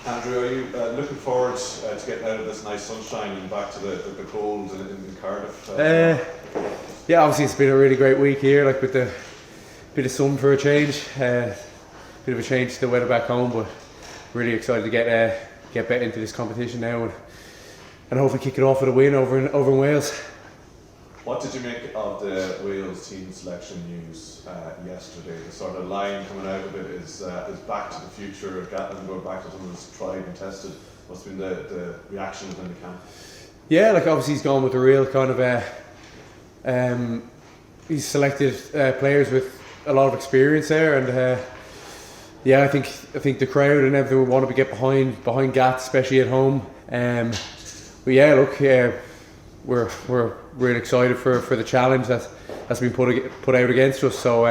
Andrew, are you looking forward to getting out of this nice sunshine and back to the cold in Cardiff? Yeah, obviously it's been a really great week here, like with the bit of sun for a change, bit of a change to the weather back home, but really excited to get back into this competition now and hopefully kick it off with a win over in Wales. What did you make of the Wales team selection news yesterday? The sort of line coming out of it is back to the future, Gatland going back to something that's tried and tested. What's been the reaction within the camp? Yeah, like obviously he's gone with a real kind of he's selected players with a lot of experience there, and yeah, I think the crowd and everything would want to get behind Gats, especially at home. But yeah, look, we're really excited for the challenge that's been put out against us. So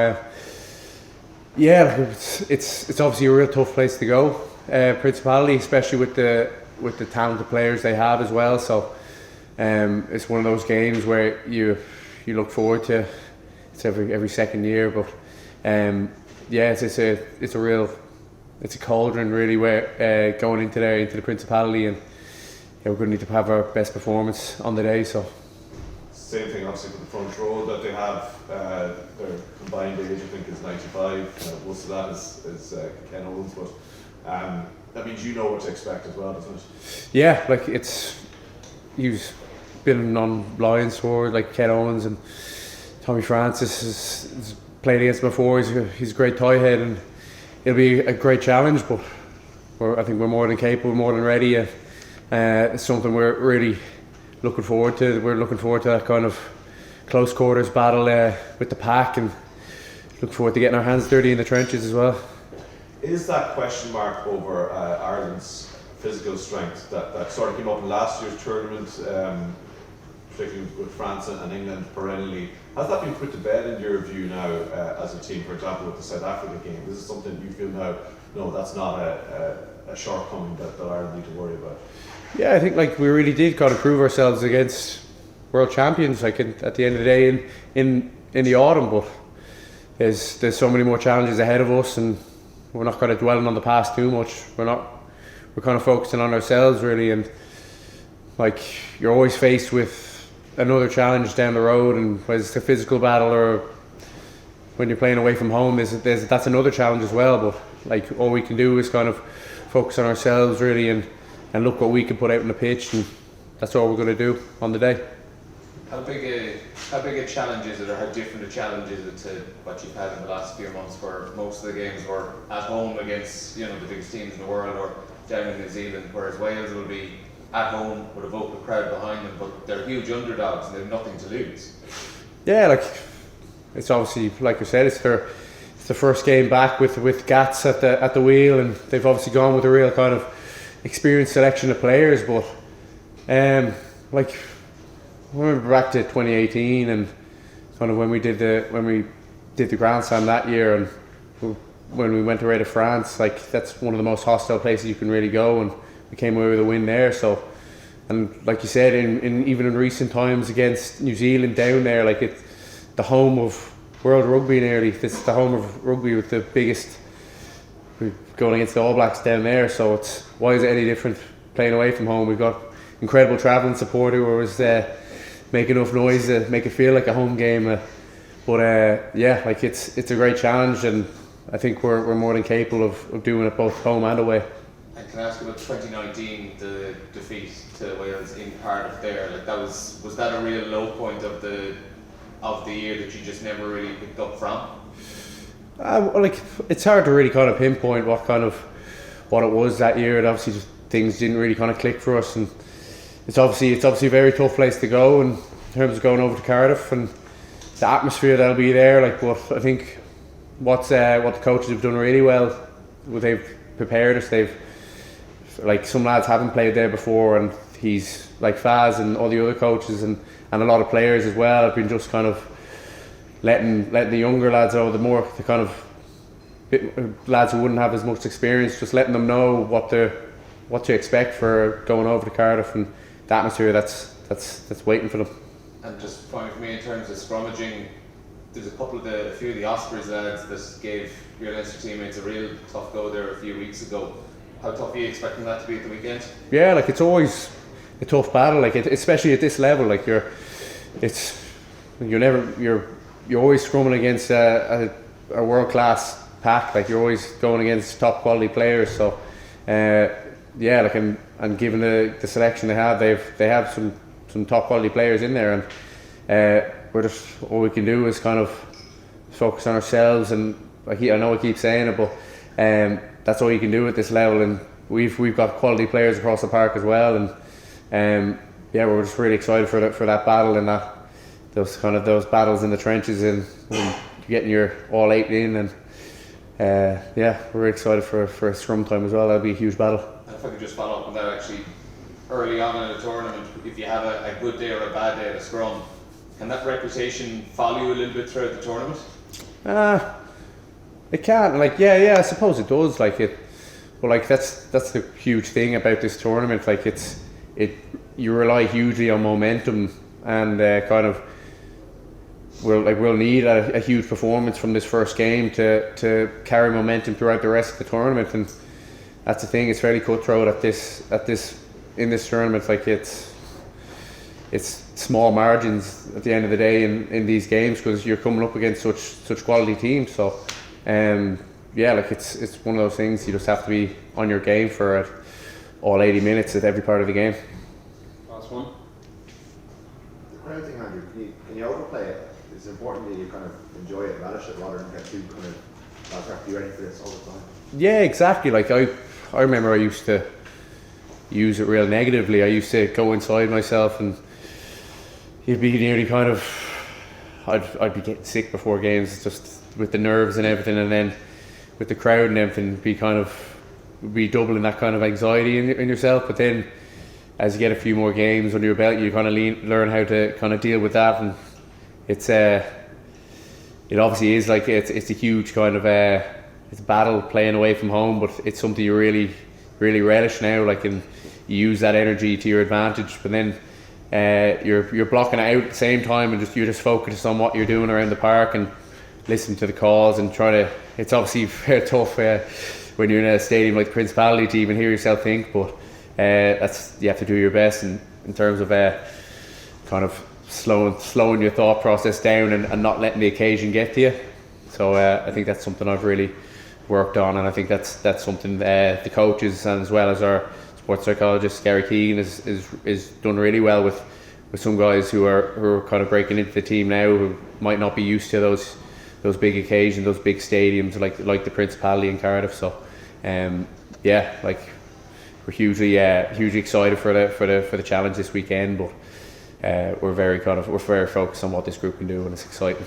yeah, it's obviously a real tough place to go. Principality, especially with the talented players they have as well. So it's one of those games where you look forward to. It's every second year, but yeah, it's a cauldron really where going into the Principality, and yeah, we're going to need to have our best performance on the day. So same thing obviously for the front row that they have. Their combined age I think is 95. Most of that is Ken Owens, but that means you know what to expect as well, doesn't it? Yeah, like he's been on Lions for like Ken Owens, and Tommy Francis has played against him before. He's a great tie head, and it'll be a great challenge. But I think we're more than capable, more than ready. It's something we're really looking forward to. We're looking forward to that kind of close quarters battle with the pack, and look forward to getting our hands dirty in the trenches as well. Is that question mark over Ireland's physical strength that sort of came up in last year's tournament, particularly with France and England perennially, has that been put to bed in your view now as a team? For example, with the South Africa game, is it something you feel now, no, that's not a shortcoming that Ireland need to worry about? Yeah, I think like we really did kind of prove ourselves against world champions, like at the end of the day in the autumn. But there's so many more challenges ahead of us, and we're not kind of dwelling on the past too much. We're kind of focusing on ourselves really, and like you're always faced with another challenge down the road, and whether it's a physical battle or when you're playing away from home, that's another challenge as well. But like all we can do is kind of focus on ourselves really, and look what we can put out on the pitch, and that's all we're going to do on the day. How big a challenge is it, or how different a challenge is it to what you've had in the last few months, where most of the games were at home against the biggest teams in the world, or down in New Zealand, whereas Wales will be at home with a vocal crowd behind them, but they're huge underdogs and they have nothing to lose. Yeah, like it's obviously, like you said, it's the first game back with Gats at the wheel, and they've obviously gone with a real kind of experienced selection of players. But like I remember back to 2018 and kind of when we did the Grand Slam that year, and when we went away to France, like that's one of the most hostile places you can really go, and we came away with a win there. So, and like you said, in even in recent times against New Zealand down there, like it's the home of world rugby nearly. This is the home of rugby with the biggest. We're going against the All Blacks down there, so it's why is it any different playing away from home? We've got incredible travelling support who was making enough noise to make it feel like a home game. But yeah, like it's a great challenge, and I think we're more than capable of doing it both home and away. And can I ask about 2019, the defeat to Wales in Cardiff there? Like was that a real low point of the year that you just never really picked up from? Like it's hard to really kind of pinpoint what it was that year. And obviously just things didn't really kind of click for us, and it's obviously a very tough place to go in terms of going over to Cardiff and the atmosphere that'll be there. Like, but I think what the coaches have done really well, they've prepared us. They've, like, some lads haven't played there before, and he's like Faz and all the other coaches and a lot of players as well have been just kind of letting the younger lads know, the kind of lads who wouldn't have as much experience, just letting them know what to expect for going over to Cardiff and the atmosphere that's waiting for them. And just finally for me, in terms of scrummaging, there's a few of the Ospreys lads that gave your Leinster teammates a real tough go there a few weeks ago. how tough are you expecting that to be at the weekend? Yeah, like it's always a tough battle, like especially at this level. Like you're always scrumming against a world class pack. Like you're always going against top quality players. So yeah, like and given the selection they have some top quality players in there, and we're just, all we can do is kind of focus on ourselves. And I know I keep saying it, but that's all you can do at this level. And we've got quality players across the park as well. And yeah, we're just really excited for that battle and those battles in the trenches, and when you're getting your all 8 in. And yeah, we're really excited for a scrum time as well. That'll be a huge battle. And if I could just follow up on that, actually, early on in a tournament, if you have a good day or a bad day at a scrum, can that reputation follow you a little bit throughout the tournament? It can, like, yeah, I suppose it does. Like it, but like that's the huge thing about this tournament. Like you rely hugely on momentum, and kind of we'll need a huge performance from this first game to carry momentum throughout the rest of the tournament. And that's the thing, it's fairly cutthroat in this tournament. Like it's small margins at the end of the day in these games, because you're coming up against such quality teams. So yeah, like it's one of those things, you just have to be on your game for all 80 minutes at every part of the game. Last one. The crowd thing, Andrew, can you overplay it? It's important that you kind of enjoy it, relish it, rather than get too kind of, "I'll have to be ready for this all the time." Yeah, exactly. Like I remember I used to use it real negatively. I used to go inside myself, and you'd be nearly kind of, I'd be getting sick before games, just with the nerves and everything, and then with the crowd and everything, be doubling that kind of anxiety in yourself. But then as you get a few more games under your belt, you kind of learn how to kind of deal with that. And it obviously is like it's a huge kind of it's a battle playing away from home, but it's something you really relish now. Like, and you use that energy to your advantage. But then you're blocking it out at the same time, and you're just focused on what you're doing around the park and listen to the calls and try to. It's obviously very tough when you're in a stadium like the Principality to even hear yourself think, but you have to do your best in terms of kind of slowing your thought process down and not letting the occasion get to you. So I think that's something I've really worked on, and I think that's something the coaches, and as well as our sports psychologist Gary Keegan is done really well with some guys who are kind of breaking into the team now, who might not be used to those big occasions, those big stadiums like the Principality in Cardiff. So yeah, like we're hugely excited for the challenge this weekend, but we're very focused on what this group can do, and it's exciting.